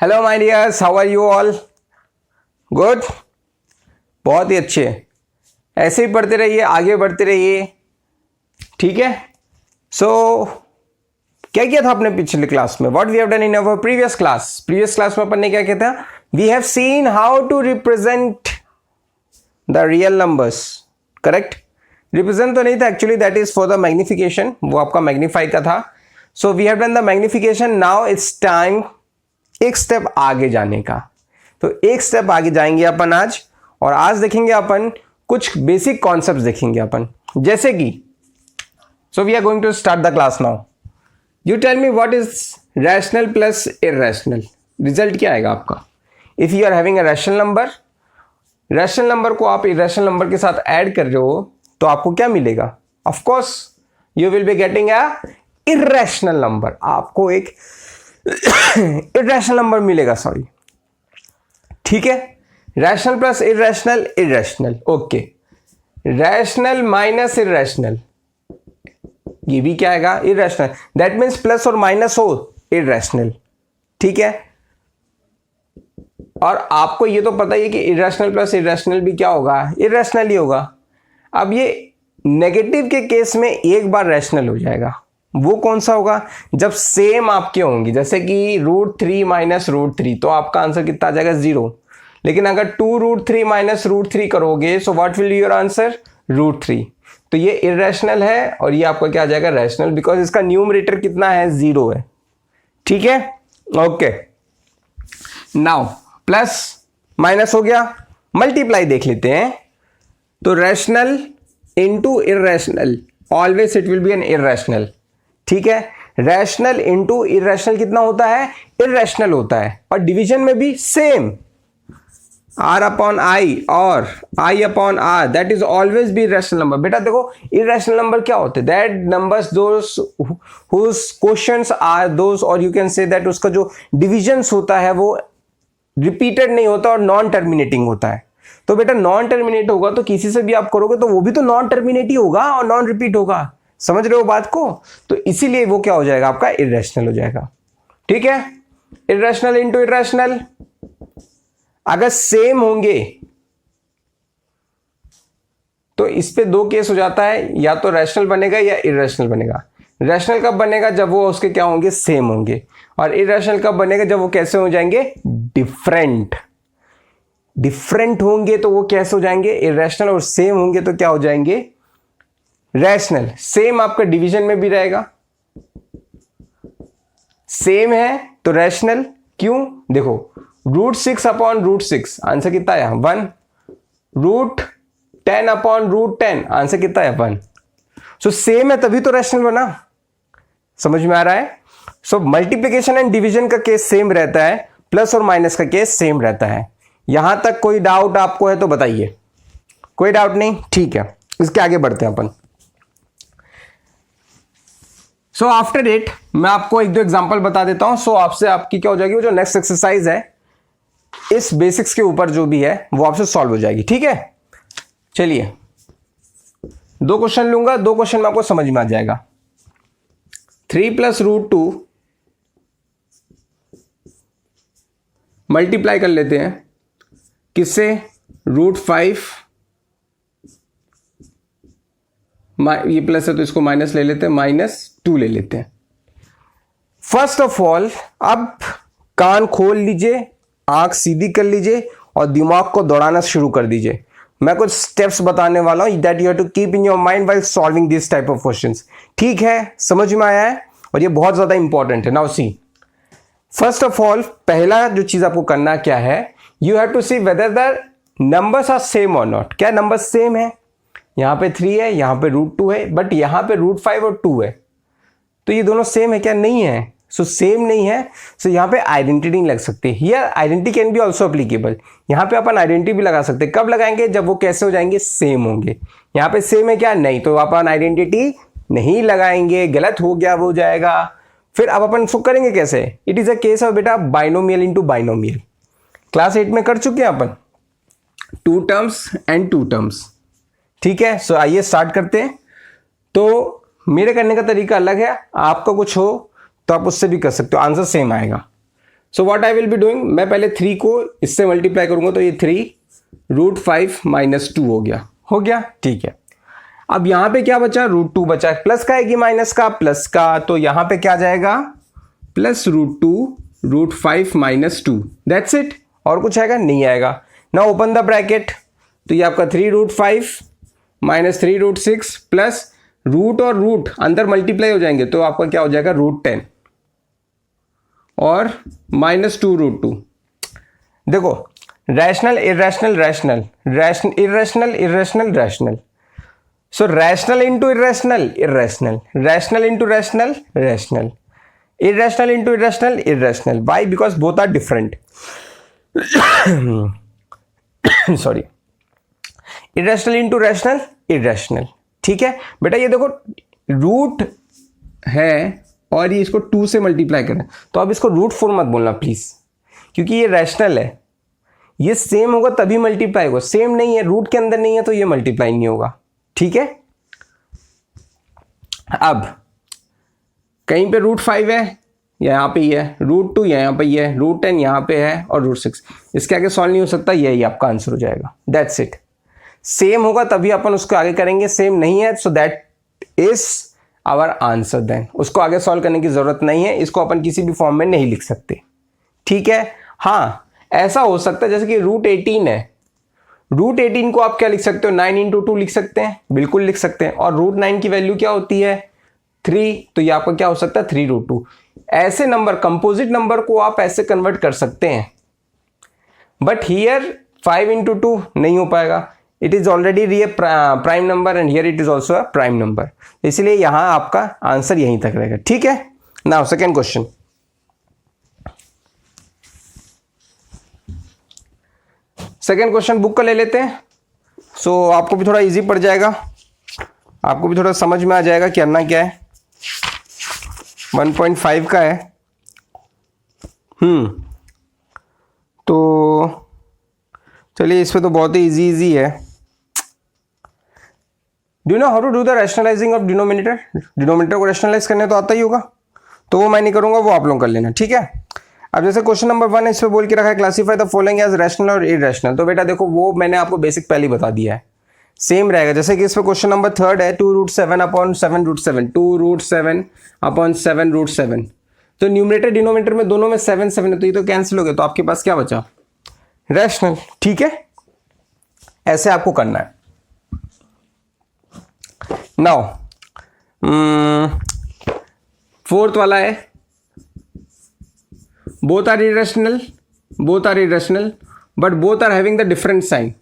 Hello my dears, how are you all? Good, बहुत ही अच्छे। ऐसे ही पढ़ते रहिए, आगे बढ़ते रहिए, ठीक है। सो क्या किया था आपने पिछले क्लास में? What we have done in our previous class में अपन ने क्या किया था? We have seen how to represent the real numbers, correct. Represent तो नहीं था actually, that is for the magnification, वो आपका मैग्नीफाई का था। So we have done the magnification, now it's time एक स्टेप आगे जाने का। तो एक स्टेप आगे जाएंगे अपन आज, और आज देखेंगे अपन कुछ बेसिक कॉन्सेप्ट्स देखेंगे अपन, जैसे कि so we are going to start the class now. You tell me what is rational plus irrational. Result क्या आएगा आपका? If you are having a rational number को आप इरैशनल नंबर के साथ ऐड कर रहे हो तो आपको क्या मिलेगा? Of course you will be getting a irrational number, आपको एक इरैशनल नंबर मिलेगा, सॉरी, ठीक है। Rational plus irrational, okay. Rational minus irrational, ये भी क्या आएगा? इरैशनल। दैट मीन्स प्लस और माइनस हो इरैशनल, ठीक है। और आपको ये तो पता ही है कि इरैशनल प्लस इरैशनल भी क्या होगा? इरैशनल ही होगा। अब ये नेगेटिव के केस में एक बार रैशनल हो जाएगा, वो कौन सा होगा? जब सेम आपके होंगी, जैसे कि √3 माइनस √3, तो आपका आंसर कितना आ जाएगा? 0। लेकिन अगर 2√3 माइनस √3 करोगे, so what will your answer? √3। तो ये इरैशनल है और ये आपका क्या आ जाएगा? रैशनल, बिकॉज इसका न्यूमरेटर कितना है? 0 है, ठीक है, ओके। नाउ प्लस माइनस हो गया, मल्टीप्लाई देख लेते हैं। तो rational into irrational, always it will be an irrational, ठीक है। रैशनल इंटू इरैशनल कितना होता है? इरैशनल होता है। और डिवीजन में भी सेम, R अपॉन I और I upon R, that is always be rational number. बेटा देखो, इरैशनल नंबर क्या होते हैं? That numbers those whose quotients are those, और यू कैन से दैट उसका जो डिविजन्स होता है वो रिपीटेड नहीं होता और नॉन टर्मिनेटिंग होता है। तो बेटा नॉन टर्मिनेट होगा तो किसी से भी आप करोगे तो वो भी तो नॉन टर्मिनेट ही होगा और नॉन रिपीट होगा। समझ रहे हो बात को? तो इसीलिए वो क्या हो जाएगा? आपका इरैशनल हो जाएगा, ठीक है। इरैशनल इंटू इरैशनल, अगर सेम होंगे तो इस पे दो केस हो जाता है, या तो रैशनल बनेगा या इरैशनल बनेगा। रैशनल कब बनेगा? जब वो उसके क्या होंगे? सेम होंगे। और इरैशनल कब बनेगा? जब वो कैसे हो जाएंगे? डिफरेंट होंगे तो वो कैसे हो जाएंगे? इरैशनल। और सेम होंगे तो क्या हो जाएंगे? रैशनल। सेम आपका डिवीजन में भी रहेगा, सेम है तो रैशनल। क्यों? देखो, √6 अपॉन √6, आंसर कितना है? 1। √10 अपॉन √10, आंसर कितना है? 1। सो सेम है तभी तो रैशनल बना। समझ में आ रहा है? सो मल्टीप्लिकेशन एंड डिवीजन का केस सेम रहता है, प्लस और माइनस का केस सेम रहता है। यहां तक कोई डाउट आपको है तो बताइए। कोई डाउट नहीं? ठीक है, इसके आगे बढ़ते हैं अपन। सो आफ्टर इट मैं आपको एक दो एग्जांपल बता देता हूं। सो आपसे आपकी क्या हो जाएगी? वो जो नेक्स्ट एक्सरसाइज है इस बेसिक्स के ऊपर जो भी है वो आपसे सॉल्व हो जाएगी, ठीक है। चलिए, 2 क्वेश्चन लूंगा, 2 क्वेश्चन में आपको समझ में आ जाएगा। 3 प्लस √2 मल्टीप्लाई कर लेते हैं किससे? √5, ये प्लस है तो इसको माइनस ले लेते हैं, -2 ले लेते हैं। फर्स्ट ऑफ ऑल अब कान खोल लीजिए, आंख सीधी कर लीजिए और दिमाग को दौड़ाना शुरू कर दीजिए। मैं कुछ स्टेप्स बताने वाला हूं that you have to keep in your mind while solving this type of questions, ठीक है? समझ में आया है? और ये बहुत ज्यादा इंपॉर्टेंट है। Now see, first of all पहला जो चीज आपको करना क्या है? You have to see whether the numbers are same or not. क्या नंबर सेम है? यहां पे 3 है, यहां पे √2 है, बट यहां पे √5 और 2 है, तो ये दोनों सेम है क्या? नहीं है। सो सेम नहीं है, सो यहां पे आइडेंटिटी नहीं लग सकती। Here identity can be also applicable. यहां पे अपन आइडेंटिटी भी लगा सकते हैं। कब लगाएंगे? जब वो कैसे हो जाएंगे? सेम होंगे। यहां पे सेम है क्या? नहीं, तो अपन आइडेंटिटी नहीं लगाएंगे, गलत हो गया, वो हो जाएगा। फिर अब अपन इसको करेंगे कैसे? It is a case of बेटा बाइनोमियल इंटू बाइनोमियल। क्लास 8 में कर चुके हैं अपन 2 टर्म्स एंड 2 टर्म्स, ठीक है। सो आइए स्टार्ट करते हैं। तो मेरे करने का तरीका अलग है, आपका कुछ हो तो आप उससे भी कर सकते हो, आंसर सेम आएगा। So what I will be doing, मैं पहले 3 को इससे मल्टीप्लाई करूंगा तो ये 3√5 - 2 हो गया, ठीक है। अब यहां पे क्या बचा, √2 बचा, प्लस का है कि माइनस का, प्लस का, तो यहां पे क्या जाएगा +√2√5 - 2, दैट्स इट। और कुछ आएगा नहीं आएगा। ना ओपन द ब्रैकेट, तो ये आपका 3√5 - 3√6 प्लस रूट और रूट अंदर मल्टीप्लाई हो जाएंगे तो आपका क्या हो जाएगा √10 और -2√2। देखो rational irrational rational, irrational irrational rational, so rational into irrational irrational, rational into rational rational, irrational into irrational irrational. Why? Because both are different. Sorry. irrational into rational irrational. ठीक है बेटा, ये देखो रूट है और ये इसको 2 से मल्टीप्लाई करें तो अब इसको √4 मत बोलना प्लीज, क्योंकि ये रैशनल है, ये सेम होगा तभी मल्टीप्लाई होगा, सेम नहीं है, रूट के अंदर नहीं है तो ये मल्टीप्लाई नहीं होगा, ठीक है। अब कहीं पे √5 है, यहाँ पे ही है, √2 यहाँ पे ही है, √10 यहाँ पे है और √6, इसके आगे सॉल्व नहीं हो सकता, यही आपका आंसर हो जाएगा, दैट्स इट। सेम होगा तभी अपन उसको आगे करेंगे, सेम नहीं है so that is our answer, then उसको आगे सॉल्व करने की जरूरत नहीं है, इसको अपन किसी भी फॉर्म में नहीं लिख सकते, ठीक है। हाँ ऐसा हो सकता है जैसे कि √18 है, √18 को आप क्या लिख सकते हो, 9 × 2 लिख सकते हैं, बिल्कुल लिख सकते हैं, और √9 की वैल्यू क्या होती है 3, तो ये आपका क्या हो सकता है 3√2। ऐसे नंबर, कंपोजिट नंबर को आप ऐसे कन्वर्ट कर सकते हैं, बट हियर 5 × 2 नहीं हो पाएगा, it is already prime number and here it is also a prime number, इसलिए यहां आपका आंसर यहीं तक रहेगा, ठीक है। Now second question, second question book का ले लेते हैं, सो आपको भी थोड़ा इजी पड़ जाएगा, आपको भी थोड़ा समझ में आ जाएगा कि करना क्या है। 1.5 का है, तो चलिए इस पे तो बहुत ही इजी है। Do know how to do the rationalising of denominator, denominator को रैशनलाइज करने तो आता ही होगा, तो वो मैं नहीं करूंगा, वो आप लोग कर लेना, ठीक है। अब जैसे क्वेश्चन नंबर 1 है, इस पे बोल के रखा है classify the following as rational और इरेशनल, तो बेटा देखो वो मैंने आपको बेसिक पहले ही बता दिया है, सेम रहेगा। जैसे कि इस पे क्वेश्चन नंबर 3 है 2√7/7√7, 2√7/7√7, तो न्यूमरेटर डिनोमिनेटर में दोनों में 7 है, तो ये तो कैंसिल हो गया, तो आपके पास क्या बचा रैशनल, ठीक है। ऐसे आपको करना है। नाउ फोर्थ वाला है both are irrational but both are having the different sign,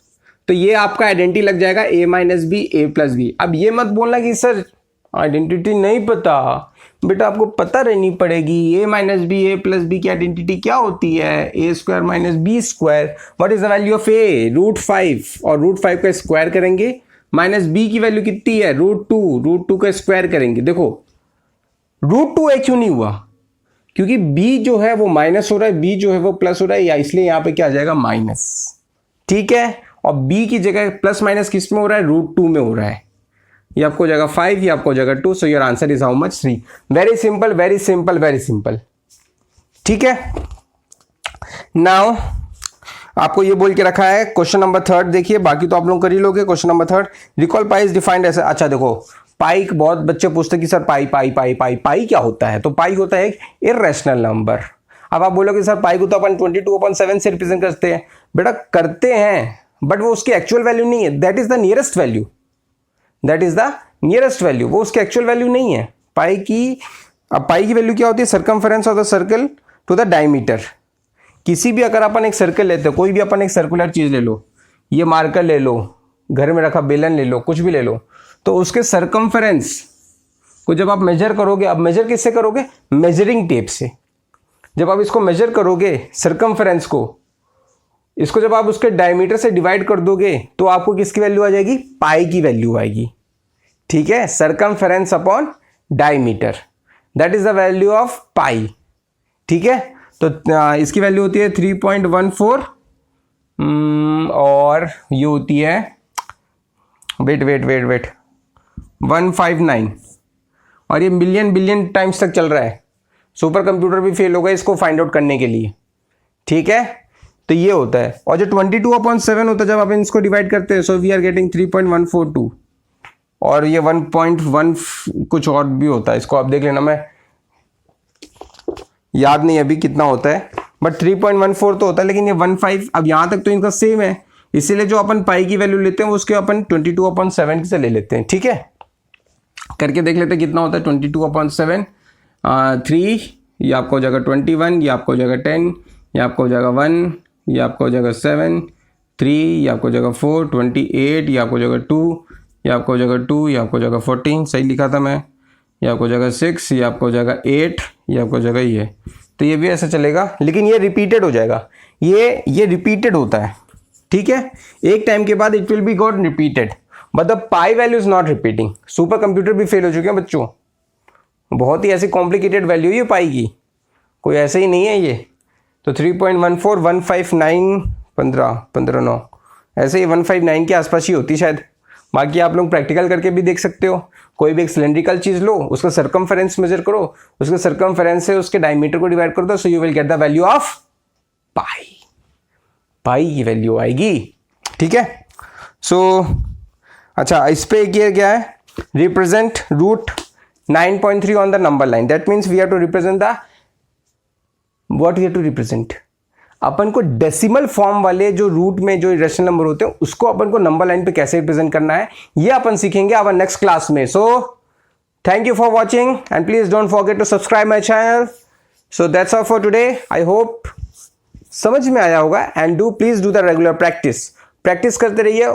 तो ये आपका आइडेंटिटी लग जाएगा a - b a+b। अब ये मत बोलना कि सर आइडेंटिटी नहीं पता, बेटा आपको पता रहनी पड़ेगी, a - b a+b की आइडेंटिटी क्या होती है, a² - b²। What is the value of a, √5, और √5 का स्क्वायर करेंगे, माइनस b की वैल्यू कितनी है √2 का स्क्वायर करेंगे। देखो √2 क्यों नहीं हुआ, क्योंकि b जो है वो माइनस हो रहा है, b जो है वो प्लस हो रहा है, या इसलिए यहां पे क्या आ जाएगा माइनस, ठीक है। और b की जगह प्लस माइनस किस में हो रहा है √2 में हो रहा है, ये आपको हो जाएगा 5, ये आपको हो जाएगा 2, so your answer is how much 3। Very simple very simple very simple, ठीक है। नाउ आपको ये बोल के रखा है क्वेश्चन नंबर 3, देखिए बाकी तो आप लोग कर ही लोगे। Question number 3, recall pi is defined ऐसे। अच्छा देखो पाई, बहुत बच्चे पूछते कि सर पाई पाई पाई पाई पाई क्या होता है, तो पाई होता है एक इर्रेशनल नंबर। अब आप बोलोगे सर पाई को तो अपन 22/7 से रिप्रेजेंट करते हैं, बेटा करते हैं, बट वो उसकी एक्चुअल वैल्यू नहीं है, that is the nearest value, that is the nearest value, वो उसकी एक्चुअल वैल्यू नहीं है पाई की। अब पाई की वैल्यू क्या होती है, circumference of the circle to the diameter. किसी भी अगर अपन एक सर्कल लेते हो, कोई भी अपन एक सर्कुलर चीज ले लो, ये मार्कर ले लो, घर में रखा बेलन ले लो, कुछ भी ले लो, तो उसके सर्कमफेरेंस को जब आप मेजर करोगे, अब मेजर किससे करोगे, मेजरिंग टेप से। जब आप इसको मेजर करोगे सर्कमफेरेंस को, इसको जब आप उसके डायमीटर से डिवाइड कर दोगे तो आपको किसकी वैल्यू आ जाएगी, पाई की वैल्यू आएगी, ठीक है। Circumference upon diameter, that is the value of pi, ठीक है। तो इसकी वैल्यू होती है 3.14 और ये होती है वेट 159, और ये मिलियन बिलियन टाइम्स तक चल रहा है। सुपर कंप्यूटर भी फेल हो गए इसको फाइंड आउट करने के लिए। ठीक है, तो ये होता है। और जो 22/7 होता है जब आप इसको डिवाइड करते हैं, सो वी आर गेटिंग 3.142, और ये 1.1 कुछ और भी होता है, इसको आप देख लेना, मैं याद नहीं अभी कितना होता है, बट 3.14 तो होता है, लेकिन ये 15, अब यहां तक तो इनका सेम है, इसीलिए जो अपन पाई की वैल्यू लेते हैं उसके अपन 22/7 से ले लेते हैं। ठीक है, करके देख लेते हैं कितना होता है 22/7। 3, ये आपका हो जाएगा 21, ये आपका हो जाएगा 10, ये आपका हो जाएगा 1, ये आपका हो जाएगा 7, 3, ये आपका हो जाएगा 4, 28, ये आपका हो जाएगा 2, ये आपका हो जाएगा 2, ये आपका हो जाएगा 14, सही लिखा था मैं, ये आपका हो जाएगा 6, ये आपका हो जाएगा 8, ये आपका हो जाएगा ये। तो ये भी ऐसा चलेगा, लेकिन ये रिपीटेड हो जाएगा, ये रिपीटेड होता है। ठीक है, एक टाइम के बाद it will B got repeated, but the pi value is not repeating. Super computer भी फेल हो चुके हैं बच्चों, बहुत ही ऐसी कॉम्प्लिकेटेड वैल्यू ये पाई की, कोई ऐसे ही नहीं है ये। तो 3.14, 159, 15, 9, ऐसे ही 159 के आसपास ही होती शायद। बाकी आप लोग प्रैक्टिकल करके भी देख सकते हो, कोई भी एक सिलेंड्रिकल चीज लो, उसका सर्कमफेरेंस मेजर करो, उसके सर्कमफेरेंस से उसके डायमीटर को डिवाइड कर दो, so you will get the value of pi. Pi की वैल्यू आएगी। ठीक है, सो अच्छा, इस पे किया गया है represent root 9.3 on the number line. That means we have to represent the what we have to represent, अपन को डेसिमल फॉर्म वाले जो रूट में जो इरेशनल नंबर होते हैं उसको अपन को नंबर लाइन पे कैसे रिप्रेजेंट करना है, ये अपन सीखेंगे आवर नेक्स्ट क्लास में। So thank you for watching and please don't forget to subscribe my channel. So that's all for today. I hope समझ में आया होगा, and do please do the regular practice करते रहिए।